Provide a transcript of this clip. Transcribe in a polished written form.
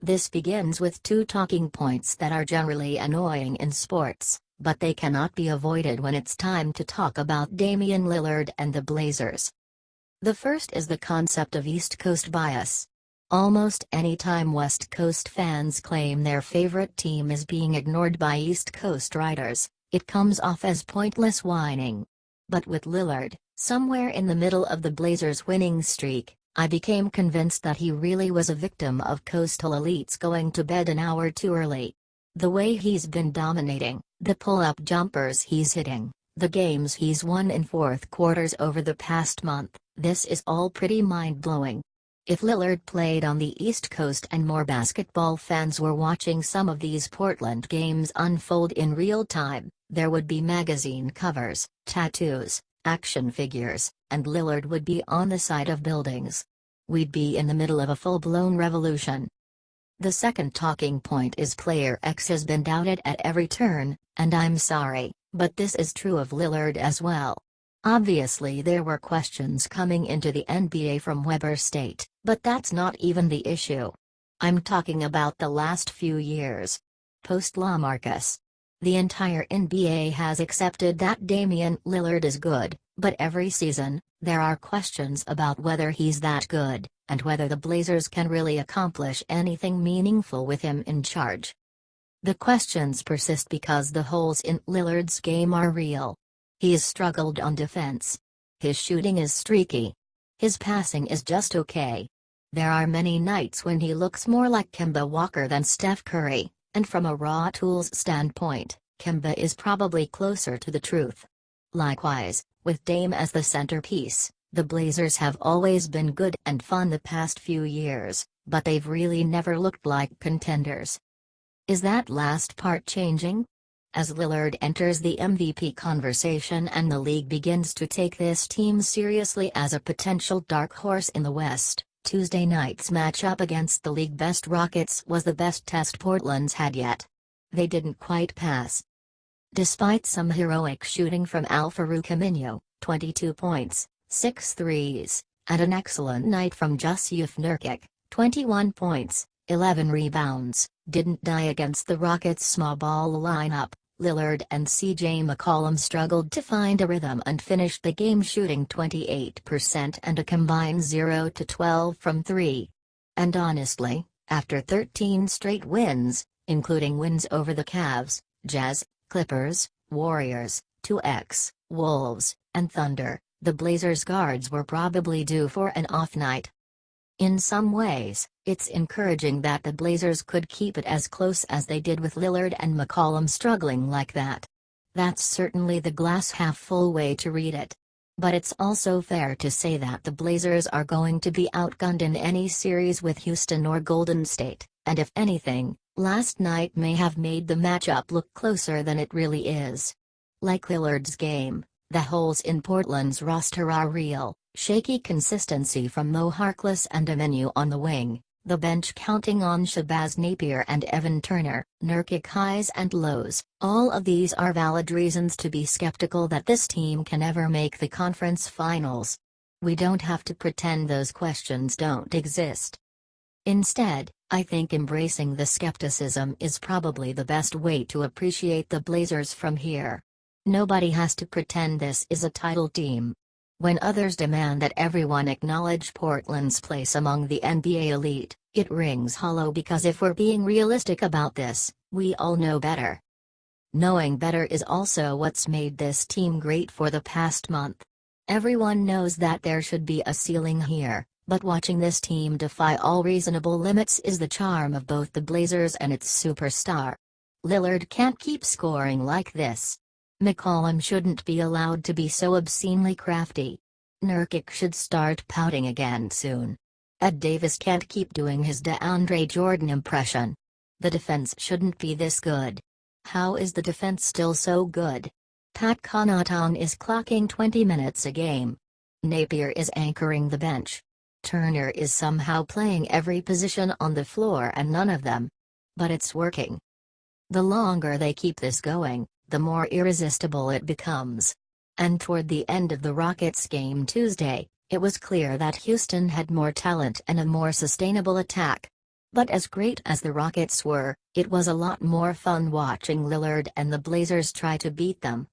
This begins with two talking points that are generally annoying in sports, but they cannot be avoided when it's time to talk about Damian Lillard and the Blazers. The first is the concept of East Coast bias. Almost any time West Coast fans claim their favorite team is being ignored by East Coast writers, it comes off as pointless whining. But with Lillard, somewhere in the middle of the Blazers' winning streak, I became convinced that he really was a victim of coastal elites going to bed an hour too early. The way he's been dominating, the pull-up jumpers he's hitting, the games he's won in fourth quarters over the past month, this is all pretty mind-blowing. If Lillard played on the East Coast and more basketball fans were watching some of these Portland games unfold in real time, there would be magazine covers, tattoos, action figures, and Lillard would be on the side of buildings. We'd be in the middle of a full-blown revolution. The second talking point is Player X has been doubted at every turn, and I'm sorry, but this is true of Lillard as well. Obviously there were questions coming into the NBA from Weber State, but that's not even the issue. I'm talking about the last few years. Post-LaMarcus. The entire NBA has accepted that Damian Lillard is good, but every season, there are questions about whether he's that good, and whether the Blazers can really accomplish anything meaningful with him in charge. The questions persist because the holes in Lillard's game are real. He's struggled on defense. His shooting is streaky. His passing is just okay. There are many nights when he looks more like Kemba Walker than Steph Curry. And from a raw tools standpoint, Kemba is probably closer to the truth. Likewise, with Dame as the centerpiece, the Blazers have always been good and fun the past few years, but they've really never looked like contenders. Is that last part changing? As Lillard enters the MVP conversation and the league begins to take this team seriously as a potential dark horse in the West, Tuesday night's matchup against the league-best Rockets was the best test Portland's had yet. They didn't quite pass. Despite some heroic shooting from Al-Farouq Aminu, 22 points, 6 threes, and an excellent night from Jusuf Nurkic, 21 points, 11 rebounds, didn't die against the Rockets' small ball lineup. Lillard and C.J. McCollum struggled to find a rhythm and finished the game shooting 28% and a combined 0-12 from 3. And honestly, after 13 straight wins, including wins over the Cavs, Jazz, Clippers, Warriors, 2X, Wolves, and Thunder, the Blazers' guards were probably due for an off night. In some ways, it's encouraging that the Blazers could keep it as close as they did with Lillard and McCollum struggling like that. That's certainly the glass-half-full way to read it. But it's also fair to say that the Blazers are going to be outgunned in any series with Houston or Golden State, and if anything, last night may have made the matchup look closer than it really is. Like Lillard's game, the holes in Portland's roster are real. Shaky consistency from Mo Harkless and Aminu on the wing, the bench counting on Shabazz Napier and Evan Turner, Nurkic highs and lows, all of these are valid reasons to be skeptical that this team can ever make the conference finals. We don't have to pretend those questions don't exist. Instead, I think embracing the skepticism is probably the best way to appreciate the Blazers from here. Nobody has to pretend this is a title team. When others demand that everyone acknowledge Portland's place among the NBA elite, it rings hollow because if we're being realistic about this, we all know better. Knowing better is also what's made this team great for the past month. Everyone knows that there should be a ceiling here, but watching this team defy all reasonable limits is the charm of both the Blazers and its superstar. Lillard can't keep scoring like this. McCollum shouldn't be allowed to be so obscenely crafty. Nurkic should start pouting again soon. Ed Davis can't keep doing his DeAndre Jordan impression. The defense shouldn't be this good. How is the defense still so good? Pat Connaughton is clocking 20 minutes a game. Napier is anchoring the bench. Turner is somehow playing every position on the floor and none of them. But it's working. The longer they keep this going, the more irresistible it becomes. And toward the end of the Rockets game Tuesday, it was clear that Houston had more talent and a more sustainable attack. But as great as the Rockets were, it was a lot more fun watching Lillard and the Blazers try to beat them.